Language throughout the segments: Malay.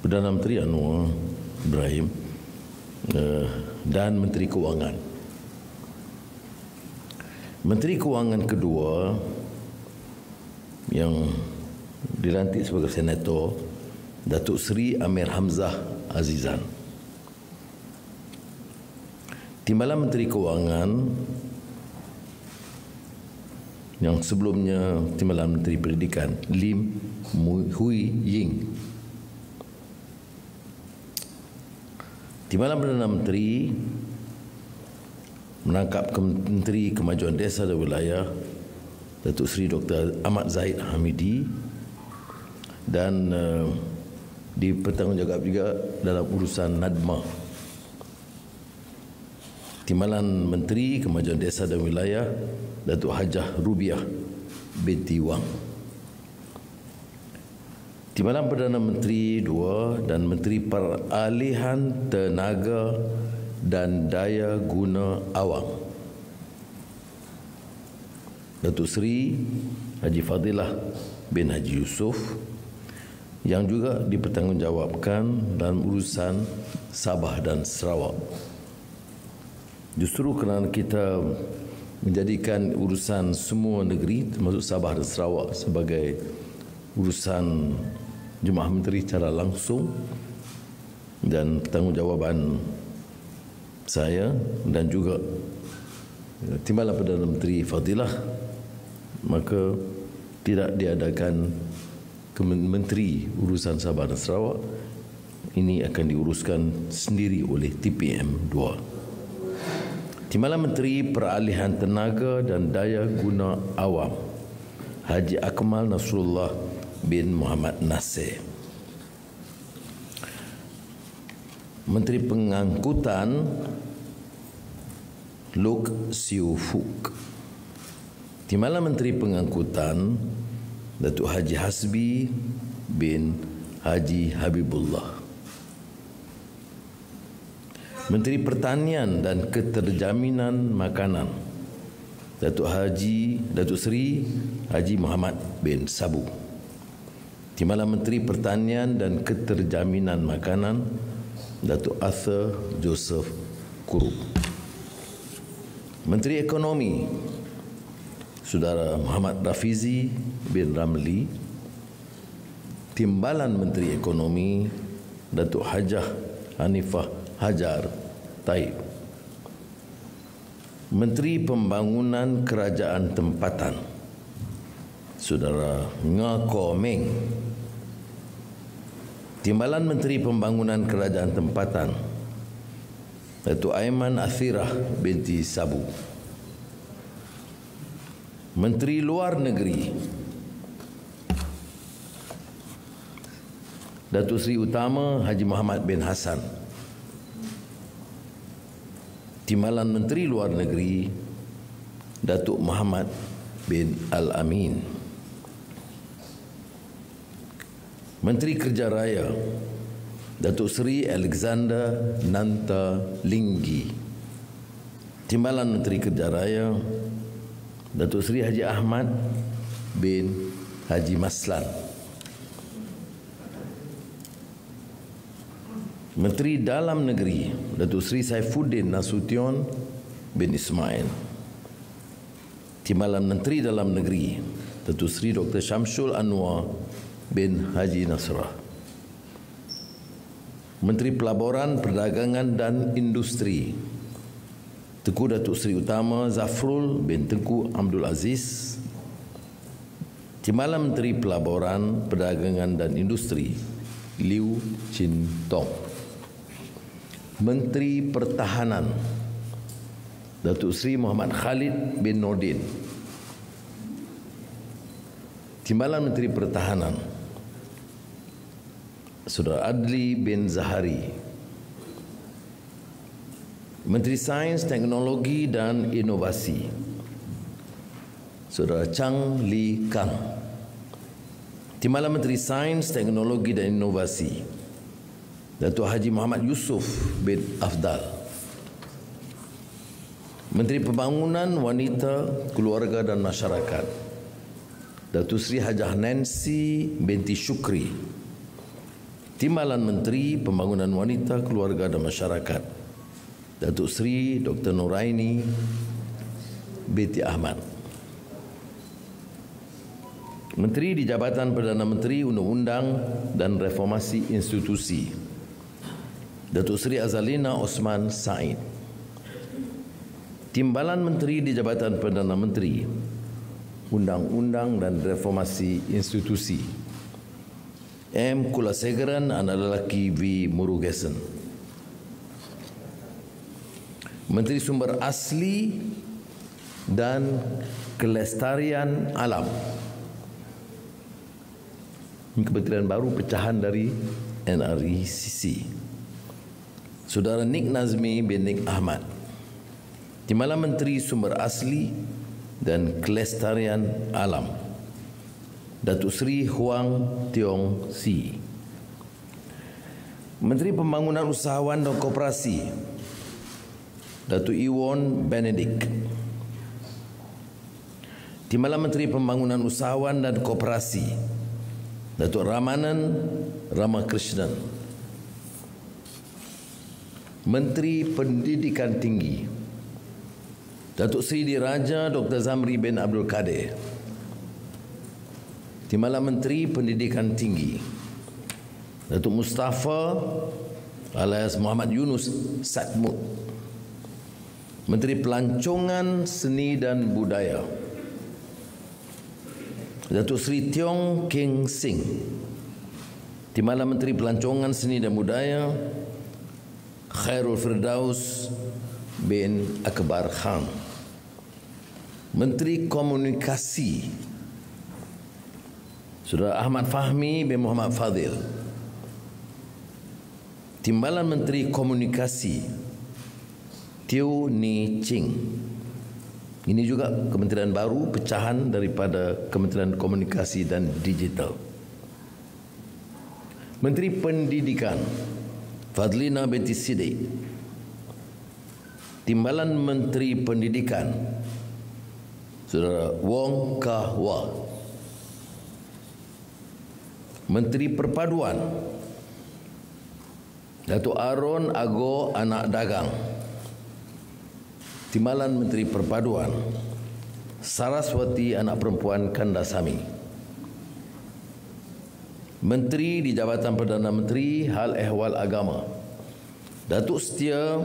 Perdana Menteri Anwar Ibrahim dan Menteri Kewangan. Menteri Kewangan kedua yang dilantik sebagai senator, Datuk Seri Amir Hamzah Azizan. Timbalan Menteri Kewangan yang sebelumnya Timbalan Menteri Pendidikan, Lim Hui Ying. Timbalan Perdana Menteri menangkap Menteri Kemajuan Desa dan Wilayah, Datuk Seri Dr. Ahmad Zahid Hamidi, dan dipertanggungjawab juga dalam urusan NADMA. Timbalan Menteri Kemajuan Desa dan Wilayah, Datuk Hajah Rubiah binti Wang. Timbalan Perdana Menteri 2 dan Menteri Peralihan Tenaga dan Daya Guna Awam, Datuk Seri Haji Fadilah bin Haji Yusof, yang juga dipertanggungjawabkan dalam urusan Sabah dan Sarawak. Justru kerana kita menjadikan urusan semua negeri termasuk Sabah dan Sarawak sebagai urusan Jemaah Menteri secara langsung, dan pertanggungjawaban saya dan juga Timbalan Perdana Menteri Fadilah, maka tidak diadakan Menteri Urusan Sabah dan Sarawak. Ini akan diuruskan sendiri oleh TPM 2. Timbalan Menteri Peralihan Tenaga dan Daya Guna Awam, Haji Akmal Nasrullah bin Muhammad Nasir. Menteri Pengangkutan, Lok Siu Fuk. Timbalan Menteri Pengangkutan, Datuk Haji Hasbi bin Haji Habibullah. Menteri Pertanian dan Keterjaminan Makanan, Datuk Seri Haji Muhammad bin Sabu. Timbalan Menteri Pertanian dan Keterjaminan Makanan, Datuk Arthur Joseph Kurup. Menteri Ekonomi, Saudara Muhammad Rafizi bin Ramli. Timbalan Menteri Ekonomi, Datuk Hajah Hanifah Hajar Taib. Menteri Pembangunan Kerajaan Tempatan, Saudara Ngako Meng. Timbalan Menteri Pembangunan Kerajaan Tempatan, Datuk Aiman Athirah binti Sabu. Menteri Luar Negeri, Datuk Seri Utama Haji Muhammad bin Hassan. Timbalan Menteri Luar Negeri, Datuk Muhammad bin Al-Amin. Menteri Kerja Raya, Datuk Seri Alexander Nanta Linggi. Timbalan Menteri Kerja Raya, Datuk Seri Haji Ahmad bin Haji Maslan. Menteri Dalam Negeri, Datuk Seri Saifuddin Nasution bin Ismail. Timbalan Menteri Dalam Negeri, Datuk Seri Dr. Syamsul Anwar bin Haji Nasrah. Menteri Pelaburan, Perdagangan dan Industri, Tengku Datuk Seri Utama Zafrul bin Tengku Abdul Aziz. Timbalan Menteri Pelaburan, Perdagangan dan Industri, Liu Chin Tong. Menteri Pertahanan, Datuk Seri Muhammad Khalid bin Nordin. Timbalan Menteri Pertahanan, Saudara Adli bin Zahari. Menteri Sains, Teknologi dan Inovasi, Saudara Chang Li Kang. Timbalan Menteri Sains, Teknologi dan Inovasi, Datuk Haji Muhammad Yusof bin Afdal. Menteri Pembangunan Wanita, Keluarga dan Masyarakat, Datuk Seri Hajah Nancy binti Syukri. Timbalan Menteri Pembangunan Wanita, Keluarga dan Masyarakat, Datuk Seri Dr. Nuraini binti Ahmad. Menteri di Jabatan Perdana Menteri Undang-Undang dan Reformasi Institusi, Datuk Seri Azalina Osman Said. Timbalan Menteri di Jabatan Perdana Menteri Undang-Undang dan Reformasi Institusi, M. Kulasegaran anak lelaki V. Murugesan. Menteri Sumber Asli dan Kelestarian Alam, kementerian baru pecahan dari NRECC, Saudara Nik Nazmi bin Nik Ahmad. Timbalan Menteri Sumber Asli dan Kelestarian Alam, Datuk Seri Huang Tiong Si. Menteri Pembangunan Usahawan dan Koperasi, Datuk Iwon Benedict. Timbalan Menteri Pembangunan Usahawan dan Koperasi, Datuk Ramanan Ramakrishnan. Menteri Pendidikan Tinggi, Datuk Seri Diraja Dr. Zamri bin Abdul Kadir. Timbalan Menteri Pendidikan Tinggi, Datuk Mustafa alias Muhammad Yunus Satmud. Menteri Pelancongan Seni dan Budaya, Datuk Seri Tiong Keng Sing. Timbalan Menteri Pelancongan Seni dan Budaya, Khairul Firdaus bin Akbar Khan. Menteri Komunikasi, Saudara Ahmad Fahmi bin Muhammad Fadil. Timbalan Menteri Komunikasi, Teo Ni Ching. Ini juga kementerian baru pecahan daripada Kementerian Komunikasi dan Digital. Menteri Pendidikan, Fadlina binti Siddiq. Timbalan Menteri Pendidikan, Saudara Wong Kah Wah. Menteri Perpaduan, Datuk Aaron Ago Anak Dagang. Timbalan Menteri Perpaduan, Saraswati Anak Perempuan Kandasamy. Menteri di Jabatan Perdana Menteri Hal Ehwal Agama, Datuk Setia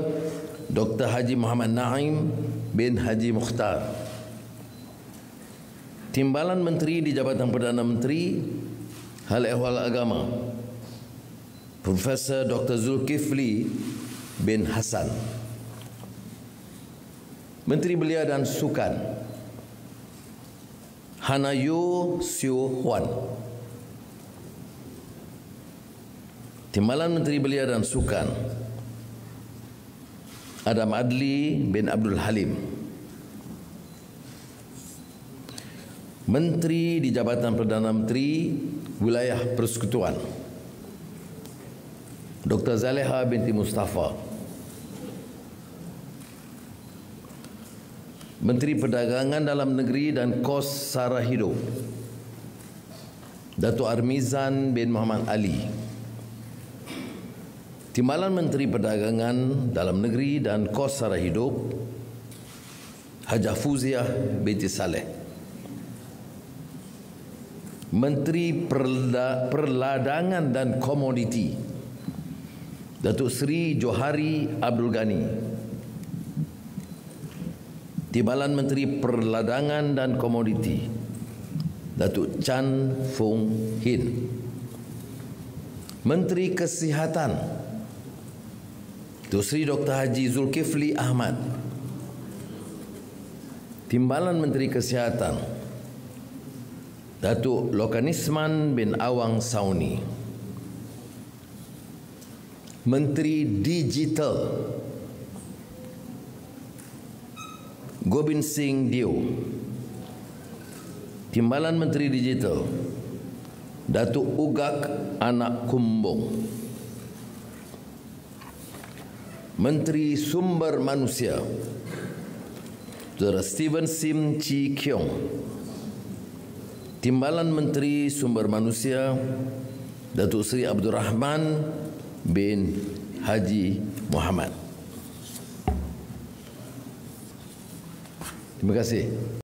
Dr. Haji Muhammad Naim bin Haji Mukhtar. Timbalan Menteri di Jabatan Perdana Menteri Hal Ehwal Agama, Profesor Dr. Zulkifli bin Hasan. Menteri Belia dan Sukan, Hanayo Sio Huan. Timbalan Menteri Belia dan Sukan, Adam Adli bin Abdul Halim. Menteri di Jabatan Perdana Menteri Wilayah Persekutuan, Dr. Zaleha binti Mustafa. Menteri Perdagangan Dalam Negeri dan Kos Sara Hidup, Datuk Armizan bin Muhammad Ali. Timbalan Menteri Perdagangan Dalam Negeri dan Kos Sara Hidup, Hajah Fuziah binti Saleh. Menteri Perladangan dan Komoditi, Datuk Seri Johari Abdul Ghani. Timbalan Menteri Perladangan dan Komoditi, Datuk Chan Fung Hin. Menteri Kesihatan, Datuk Seri Dr. Haji Zulkifli Ahmad. Timbalan Menteri Kesihatan, Datuk Lokanisman bin Awang Sauni. Menteri Digital, Gobind Singh Dio. Timbalan Menteri Digital, Datuk Ugak Anak Kumbong. Menteri Sumber Manusia, Saudara Steven Sim Chi Kiong. Timbalan Menteri Sumber Manusia, Datuk Seri Abdul Rahman bin Haji Muhammad. Terima kasih.